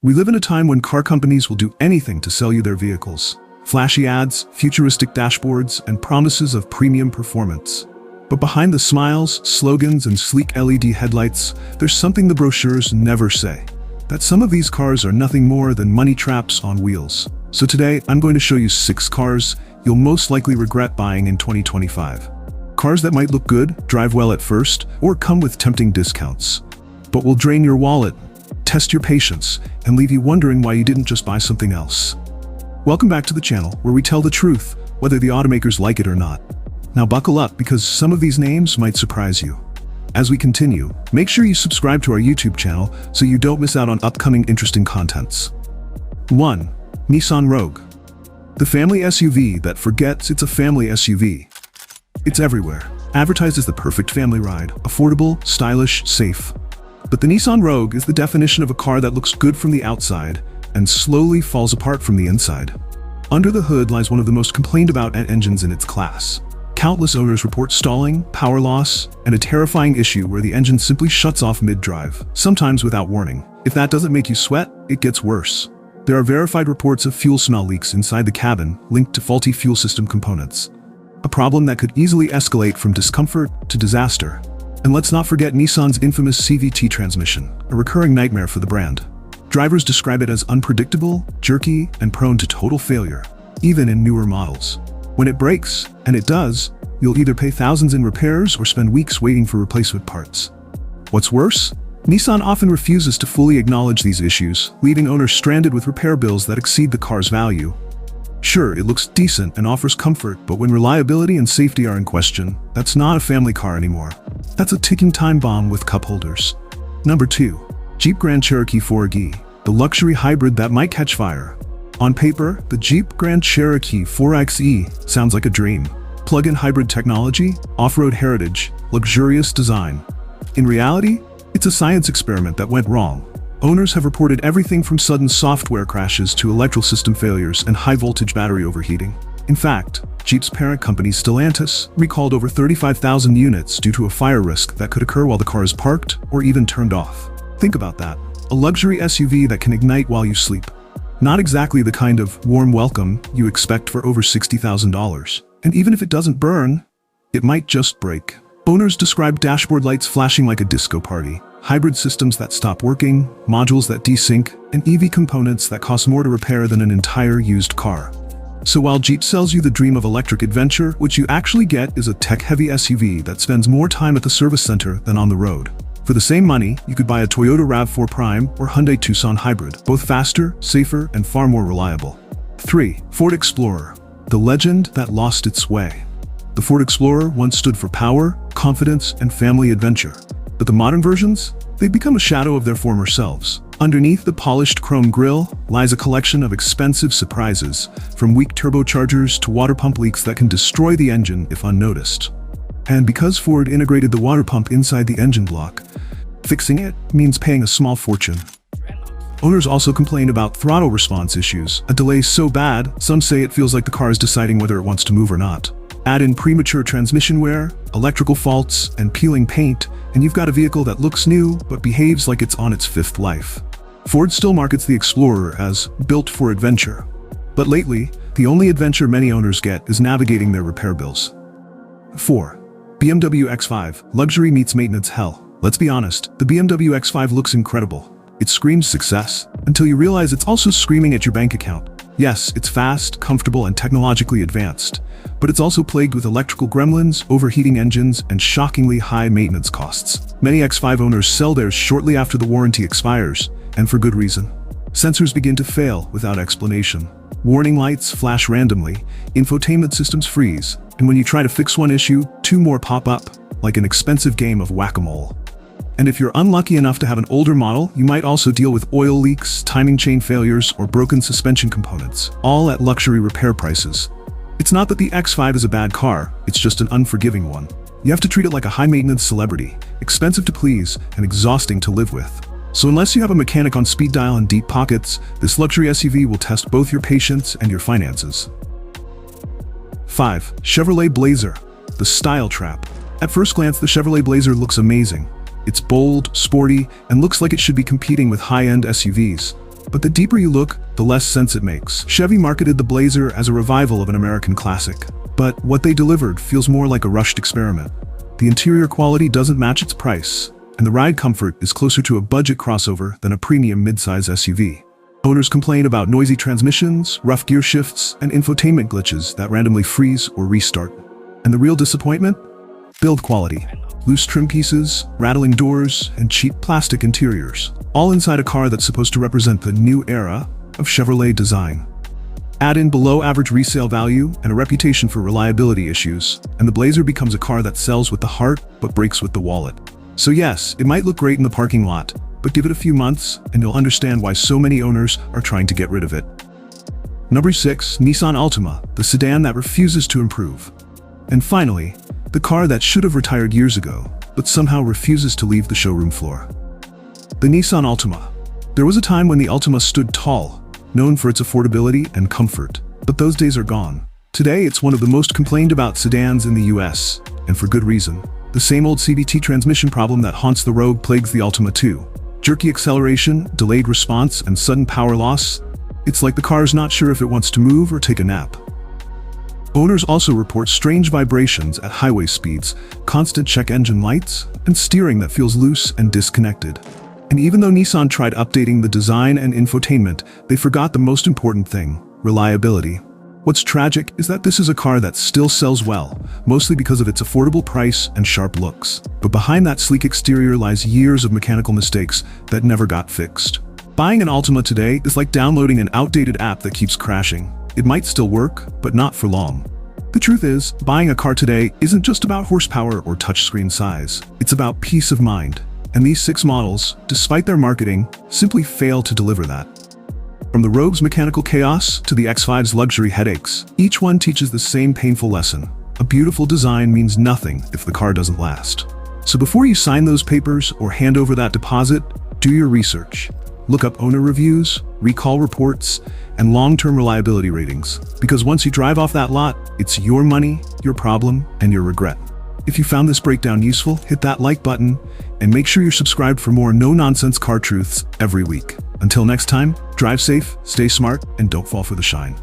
We live in a time when car companies will do anything to sell you their vehicles. Flashy ads, futuristic dashboards, and promises of premium performance. But behind the smiles, slogans, and sleek LED headlights, there's something the brochures never say. That some of these cars are nothing more than money traps on wheels. So today, I'm going to show you 6 cars you'll most likely regret buying in 2025. Cars that might look good, drive well at first, or come with tempting discounts, but will drain your wallet, test your patience, and leave you wondering why you didn't just buy something else. Welcome back to the channel, where we tell the truth, whether the automakers like it or not. Now buckle up, because some of these names might surprise you. As we continue, make sure you subscribe to our YouTube channel so you don't miss out on upcoming interesting contents. 1. Nissan Rogue. The family SUV that forgets it's a family SUV. It's everywhere, advertised as the perfect family ride, affordable, stylish, safe. But the Nissan Rogue is the definition of a car that looks good from the outside and slowly falls apart from the inside. Under the hood lies one of the most complained about engines in its class. Countless owners report stalling, power loss, and a terrifying issue where the engine simply shuts off mid-drive, sometimes without warning. If that doesn't make you sweat, it gets worse. There are verified reports of fuel smell leaks inside the cabin linked to faulty fuel system components. A problem that could easily escalate from discomfort to disaster. And let's not forget Nissan's infamous CVT transmission, a recurring nightmare for the brand. Drivers describe it as unpredictable, jerky, and prone to total failure, even in newer models. When it breaks, and it does, you'll either pay thousands in repairs or spend weeks waiting for replacement parts. What's worse? Nissan often refuses to fully acknowledge these issues, leaving owners stranded with repair bills that exceed the car's value. Sure, it looks decent and offers comfort, but when reliability and safety are in question, that's not a family car anymore. That's a ticking time bomb with cup holders. Number 2. Jeep Grand Cherokee 4xe, the luxury hybrid that might catch fire. On paper, the Jeep Grand Cherokee 4xe sounds like a dream. Plug-in hybrid technology, off-road heritage, luxurious design. In reality, it's a science experiment that went wrong. Owners have reported everything from sudden software crashes to electrical system failures and high-voltage battery overheating. In fact, Jeep's parent company Stellantis recalled over 35,000 units due to a fire risk that could occur while the car is parked or even turned off. Think about that. A luxury SUV that can ignite while you sleep. Not exactly the kind of warm welcome you expect for over $60,000. And even if it doesn't burn, it might just break. Owners describe dashboard lights flashing like a disco party, hybrid systems that stop working, modules that desync, and EV components that cost more to repair than an entire used car. So while Jeep sells you the dream of electric adventure, what you actually get is a tech-heavy SUV that spends more time at the service center than on the road. For the same money, you could buy a Toyota RAV4 Prime or Hyundai Tucson Hybrid, both faster, safer, and far more reliable. 3. Ford Explorer, the legend that lost its way. The Ford Explorer once stood for power, confidence, and family adventure. But the modern versions? They've become a shadow of their former selves. Underneath the polished chrome grille lies a collection of expensive surprises, from weak turbochargers to water pump leaks that can destroy the engine if unnoticed. And because Ford integrated the water pump inside the engine block, fixing it means paying a small fortune. Owners also complain about throttle response issues, a delay so bad, some say it feels like the car is deciding whether it wants to move or not. Add in premature transmission wear, electrical faults, and peeling paint, and you've got a vehicle that looks new but behaves like it's on its 5th life. Ford still markets the Explorer as built for adventure. But lately, the only adventure many owners get is navigating their repair bills. 4. BMW X5, luxury meets maintenance hell. Let's be honest, the BMW X5 looks incredible. It screams success, until you realize it's also screaming at your bank account. Yes, it's fast, comfortable, and technologically advanced, but it's also plagued with electrical gremlins, overheating engines, and shockingly high maintenance costs. Many X5 owners sell theirs shortly after the warranty expires, and for good reason. Sensors begin to fail without explanation. Warning lights flash randomly, infotainment systems freeze, and when you try to fix one issue, 2 more pop up, like an expensive game of whack-a-mole. And if you're unlucky enough to have an older model, you might also deal with oil leaks, timing chain failures, or broken suspension components, all at luxury repair prices. It's not that the X5 is a bad car, it's just an unforgiving one. You have to treat it like a high-maintenance celebrity, expensive to please and exhausting to live with. So unless you have a mechanic on speed dial and deep pockets, this luxury SUV will test both your patience and your finances. 5. Chevrolet Blazer, the style trap. At first glance, the Chevrolet Blazer looks amazing. It's bold, sporty, and looks like it should be competing with high-end SUVs. But the deeper you look, the less sense it makes. Chevy marketed the Blazer as a revival of an American classic, but what they delivered feels more like a rushed experiment. The interior quality doesn't match its price, and the ride comfort is closer to a budget crossover than a premium midsize SUV. Owners complain about noisy transmissions, rough gear shifts, and infotainment glitches that randomly freeze or restart. And the real disappointment? Build quality. Loose trim pieces, rattling doors, and cheap plastic interiors, all inside a car that's supposed to represent the new era of Chevrolet design. Add in below-average resale value and a reputation for reliability issues, and the Blazer becomes a car that sells with the heart but breaks with the wallet. So yes, it might look great in the parking lot, but give it a few months and you'll understand why so many owners are trying to get rid of it. Number 6. Nissan Altima, the sedan that refuses to improve. And finally, the car that should have retired years ago, but somehow refuses to leave the showroom floor. The Nissan Altima. There was a time when the Altima stood tall, known for its affordability and comfort, but those days are gone. Today, it's one of the most complained about sedans in the US, and for good reason. The same old CVT transmission problem that haunts the Rogue plagues the Altima too. Jerky acceleration, delayed response, and sudden power loss. It's like the car is not sure if it wants to move or take a nap. Owners also report strange vibrations at highway speeds, constant check engine lights, and steering that feels loose and disconnected. And even though Nissan tried updating the design and infotainment, they forgot the most important thing: reliability. What's tragic is that this is a car that still sells well, mostly because of its affordable price and sharp looks. But behind that sleek exterior lies years of mechanical mistakes that never got fixed. Buying an Altima today is like downloading an outdated app that keeps crashing. It might still work, but not for long. The truth is, buying a car today isn't just about horsepower or touchscreen size. It's about peace of mind. And these 6 models, despite their marketing, simply fail to deliver that. From the Rogue's mechanical chaos to the X5's luxury headaches, each one teaches the same painful lesson. A beautiful design means nothing if the car doesn't last. So before you sign those papers or hand over that deposit, do your research. Look up owner reviews, recall reports, and long-term reliability ratings. Because once you drive off that lot, it's your money, your problem, and your regret. If you found this breakdown useful, hit that like button, and make sure you're subscribed for more no-nonsense car truths every week. Until next time, drive safe, stay smart, and don't fall for the shine.